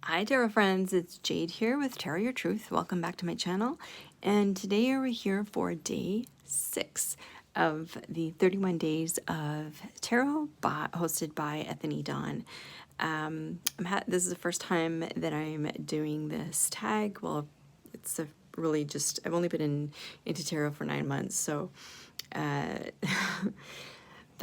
Hi Tarot friends, it's Jade here with Tarot Your Truth. Welcome back to my channel. And today we're here for day 6 of the 31 Days of Tarot hosted by Ethany Dawn. This is the first time that I'm doing this tag. Well, it's really just, I've only been into tarot for 9 months, so that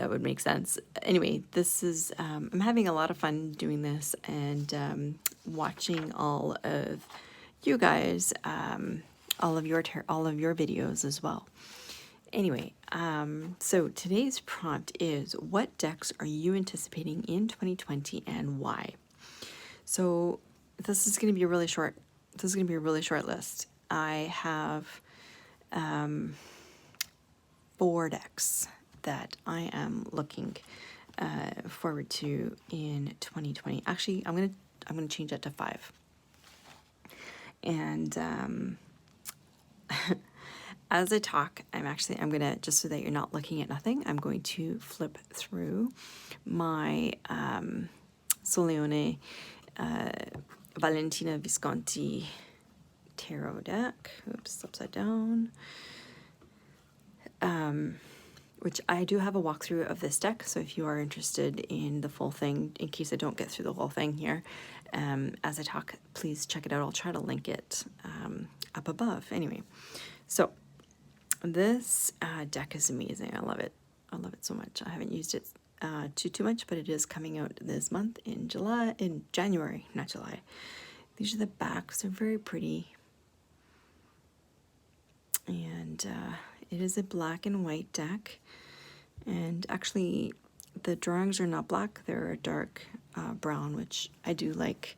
would make sense. Anyway, this is, I'm having a lot of fun doing this and watching all of you guys, all of your videos as well. Anyway, so today's prompt is, what decks are you anticipating in 2020 and why? So this is going to be a really short, list. I have 4 decks that I am looking forward to in 2020. Actually, I'm gonna change that to 5. And as I talk, I'm gonna, just so that you're not looking at nothing, I'm going to flip through my Soleone Valentina Visconti tarot deck. Oops, upside down. Which I do have a walkthrough of this deck, so if you are interested in the full thing, in case I don't get through the whole thing here, as I talk, please check it out. I'll try to link it up above. Anyway, so this deck is amazing. I love it. I love it so much. I haven't used it too much, but it is coming out this month in January, not July. These are the backs. They're very pretty. And it is a black and white deck. And actually, the drawings are not black. They're a dark brown, which I do like.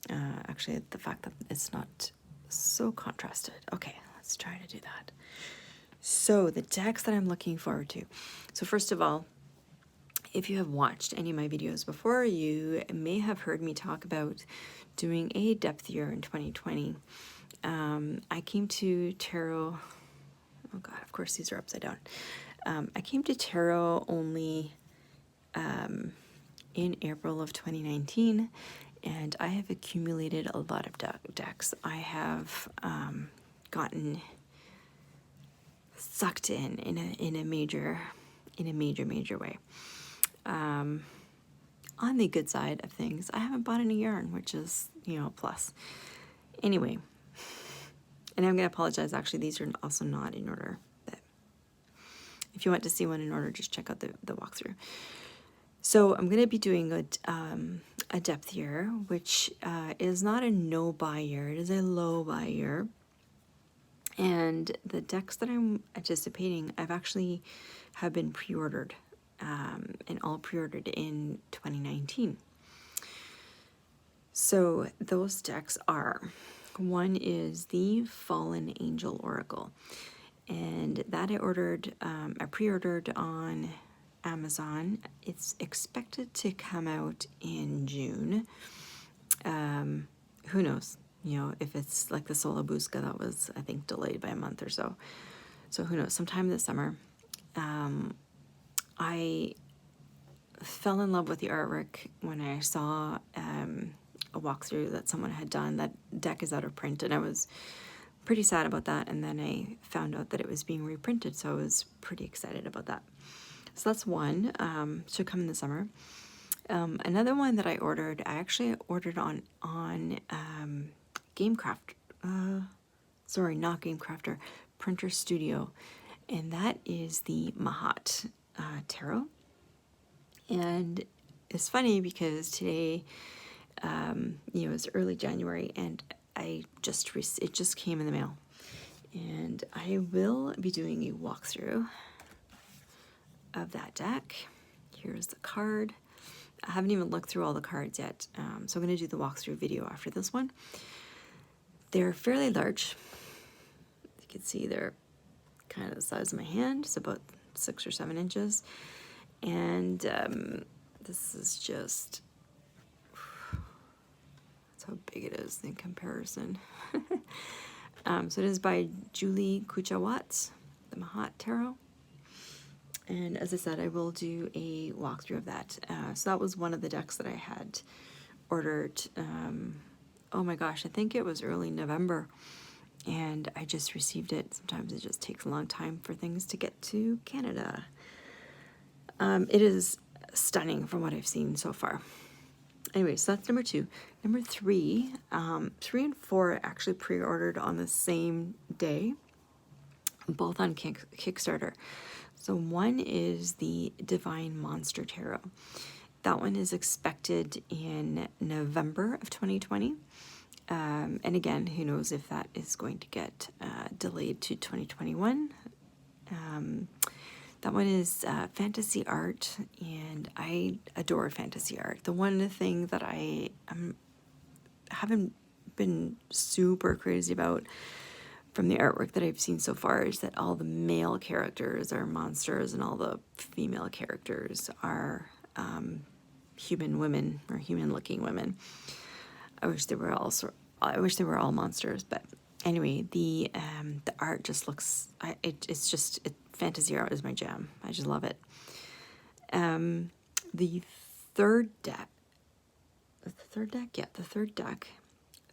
Actually, the fact that it's not so contrasted. Okay, let's try to do that. So the decks that I'm looking forward to. So first of all, if you have watched any of my videos before, you may have heard me talk about doing a depth year in 2020. I came to tarot, oh god, of course these are upside down. I came to tarot only in April of 2019, and I have accumulated a lot of decks. I have gotten sucked in a major way. On the good side of things, I haven't bought any yarn, which is, a plus. Anyway, and I'm going to apologize. Actually, these are also not in order. But if you want to see one in order, just check out the walkthrough. So I'm going to be doing a depth year, which is not a no-buy year. It is a low-buy year. And the decks that I'm anticipating, I've actually have been pre-ordered, and all pre-ordered in 2019. So those decks are, one is the Fallen Angel Oracle, and that I pre-ordered on Amazon. It's expected to come out in June. Who knows? If it's like the Solabusca that was, I think, delayed by a month or so. So who knows? Sometime this summer. I fell in love with the artwork when I saw a walkthrough that someone had done. That deck is out of print, and I was pretty sad about that. And then I found out that it was being reprinted, so I was pretty excited about that. So that's one. Should come in the summer. Another one that I actually ordered on Gamecraft. Sorry, not Gamecrafter, Printer Studio, and that is the Mahat Tarot. And it's funny because today, it's early January, and it just came in the mail, and I will be doing a walkthrough of that deck. Here's the card. I haven't even looked through all the cards yet, so I'm going to do the walkthrough video after this one. They're fairly large. You can see they're kind of the size of my hand. It's about 6 or 7 inches. And this is just, that's how big it is in comparison. So it is by Julie Kuchawatz, the Mahat Tarot. And as I said, I will do a walkthrough of that. So that was one of the decks that I had ordered, oh my gosh, I think it was early November, and I just received it. Sometimes it just takes a long time for things to get to Canada. It is stunning from what I've seen so far. Anyway, so that's number 2. Number 3, 3 and 4 are actually pre-ordered on the same day, both on Kickstarter. So one is the Divine Monster Tarot. That one is expected in November of 2020. And again, who knows if that is going to get delayed to 2021. That one is fantasy art, and I adore fantasy art. The one thing that I haven't been super crazy about from the artwork that I've seen so far is that all the male characters are monsters and all the female characters are human women or human-looking women. I wish they were all monsters, but anyway, the art just looks. Fantasy art is my jam. I just love it. The third deck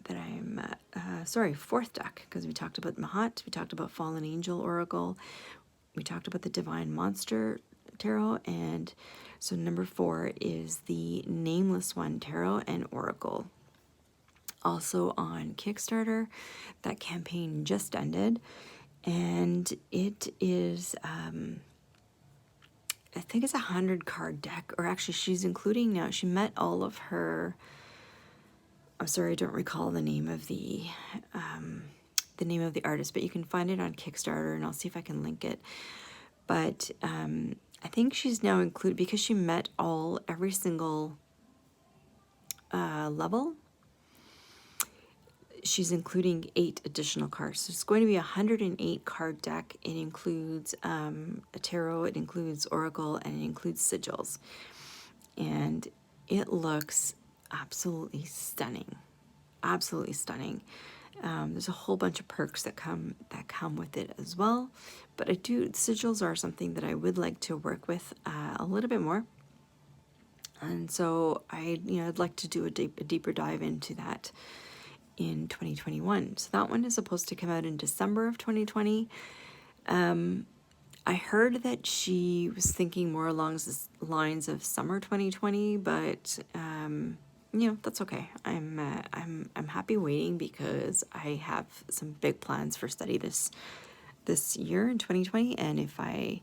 that I'm, fourth deck, because we talked about Mahat, we talked about Fallen Angel Oracle, we talked about the Divine Monster Tarot, and so number 4 is the Nameless One Tarot and Oracle. Also on Kickstarter. That campaign just ended, and it is, I think it's a 100-card deck, or actually she's including now, she met all of her, I'm sorry, I don't recall the name of the artist, but you can find it on Kickstarter, and I'll see if I can link it. But I think she's now included, because she met every single level, she's including 8 additional cards. So it's going to be a 108 card deck. It includes a tarot, it includes oracle, and it includes sigils. And it looks absolutely stunning. Absolutely stunning. There's a whole bunch of perks that come with it as well. But sigils are something that I would like to work with a little bit more. And so I'd like to do a deeper dive into that in 2021. So that one is supposed to come out in December of 2020. I heard that she was thinking more along the lines of summer 2020, but that's okay. I'm happy waiting, because I have some big plans for study this year in 2020, and if I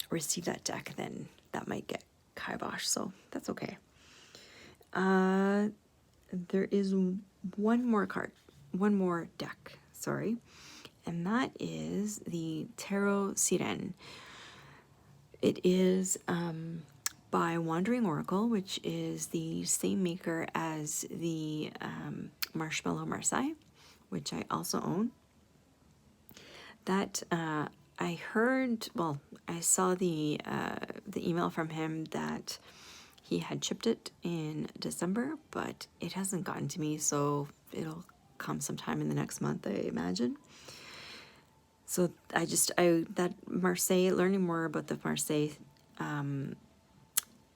receive that deck, then that might get kibosh, so that's okay. There is one more deck, and that is the Tarot Siren. It is by Wandering Oracle, which is the same maker as the Marshmallow Marseille, which I also own. That I saw the email from him that he had shipped it in December, but it hasn't gotten to me, so it'll come sometime in the next month, I imagine. So that Marseille, learning more about the Marseille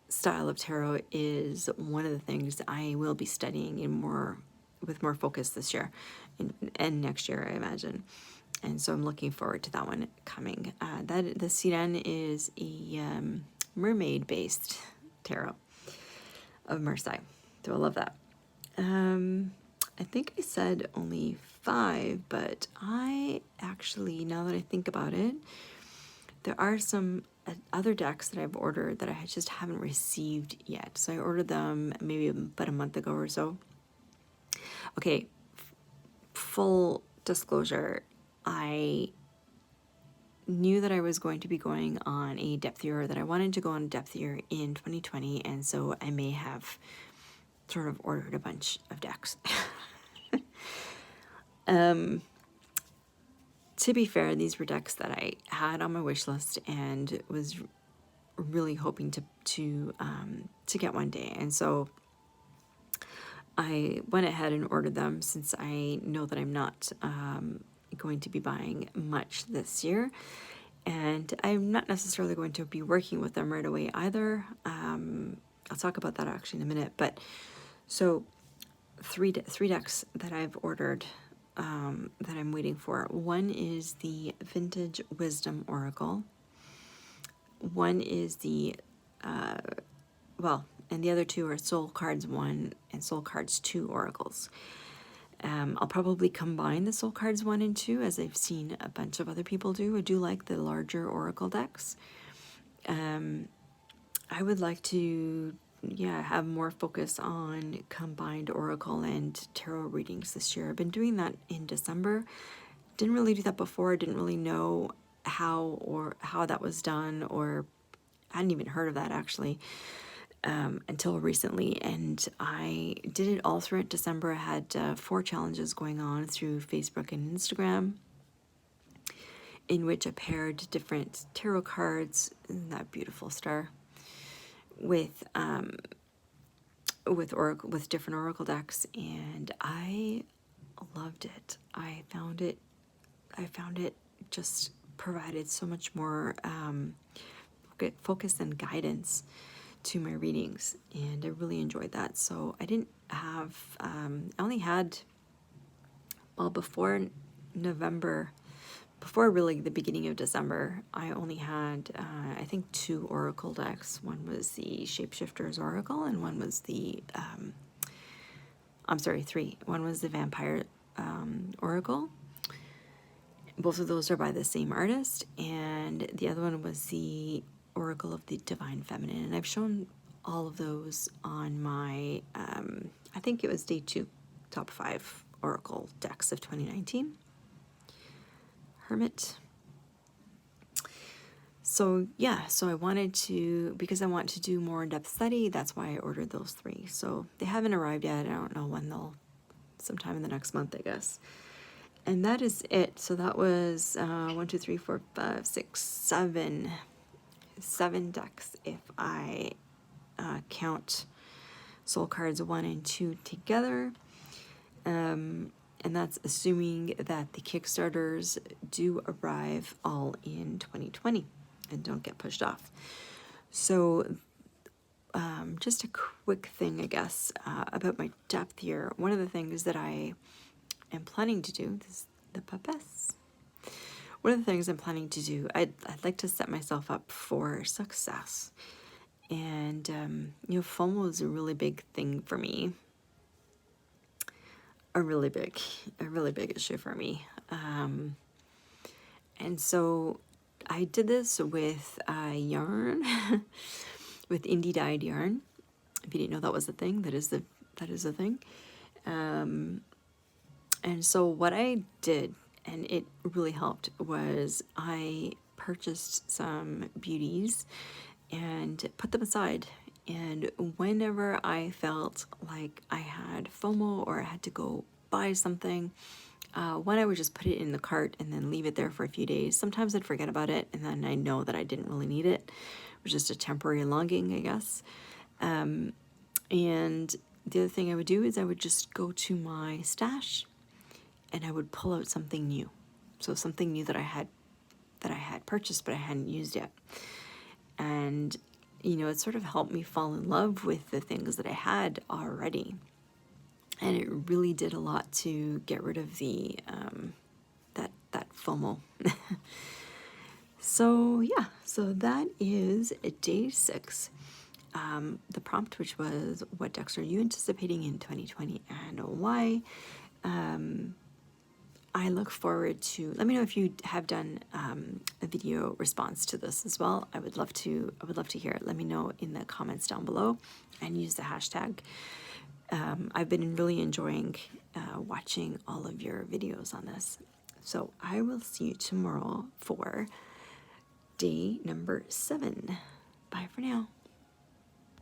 style of tarot is one of the things I will be studying with more focus this year and next year, I imagine. And so I'm looking forward to that one coming. The Siren is a mermaid-based tarot of Marseille. So I love that. I think I said only 5, but I actually, now that I think about it, there are some other decks that I've ordered that I just haven't received yet. So I ordered them maybe about a month ago or so. Okay, full disclosure, I knew that I was going to be going on a depth year, or that I wanted to go on a depth year in 2020, and so I may have sort of ordered a bunch of decks. To be fair, these were decks that I had on my wish list and was really hoping to get one day, and so I went ahead and ordered them, since I know that I'm not going to be buying much this year, and I'm not necessarily going to be working with them right away either. I'll talk about that actually in a minute, but So three decks that I've ordered, that I'm waiting for. One is the Vintage Wisdom Oracle. One is the and the other two are Soul Cards 1 and Soul Cards 2 oracles. I'll probably combine the Soul Cards 1 and 2, as I've seen a bunch of other people do. I do like the larger oracle decks. I would like to, have more focus on combined oracle and tarot readings this year. I've been doing that in December. Didn't really do that before. Didn't really know how that was done, or I hadn't even heard of that actually until recently. And I did it all throughout December. I had 4 challenges going on through Facebook and Instagram, in which I paired different tarot cards, that beautiful star, with different oracle decks, and I loved it. I found it just provided so much more focus and guidance to my readings, and I really enjoyed that. So I didn't have I only had, before November, before really the beginning of December, I only had I think 2 oracle decks. One was the Shapeshifters Oracle, and one was the 3. One was the Vampire Oracle. Both of those are by the same artist, and the other one was the Oracle of the Divine Feminine. And I've shown all of those on my, I think it was day 2, top 5 Oracle decks of 2019. Hermit. So I wanted to, because I want to do more in-depth study, that's why I ordered those 3. So they haven't arrived yet. I don't know when they'll, sometime in the next month, I guess. And that is it. So that was 1, 2, 3, 4, 5, 6, 7 decks if I count Soul Cards 1 and 2 together. And that's assuming that the Kickstarters do arrive all in 2020 and don't get pushed off. So just a quick thing, I guess, about my depth here. One of the things that I am planning to do, the puppets. One of the things I'm planning to do, I'd like to set myself up for success. And, FOMO is a really big thing for me. A really big issue for me. And so I did this with yarn, with indie dyed yarn. If you didn't know that was a thing, that is a thing. And so what I did, and it really helped, was I purchased some beauties and put them aside. And whenever I felt like I had FOMO or I had to go buy something, one, I would just put it in the cart and then leave it there for a few days. Sometimes I'd forget about it, and then I know that I didn't really need it. It was just a temporary longing, I guess. And the other thing I would do is I would just go to my stash and I would pull out something new. So something new that I had purchased but I hadn't used yet. And, it sort of helped me fall in love with the things that I had already. And it really did a lot to get rid of the that FOMO. So that is day 6. The prompt, which was, what decks are you anticipating in 2020 and why? I look forward to, let me know if you have done a video response to this as well. I would love to hear it. Let me know in the comments down below and use the hashtag. I've been really enjoying watching all of your videos on this. So I will see you tomorrow for day number 7. Bye for now.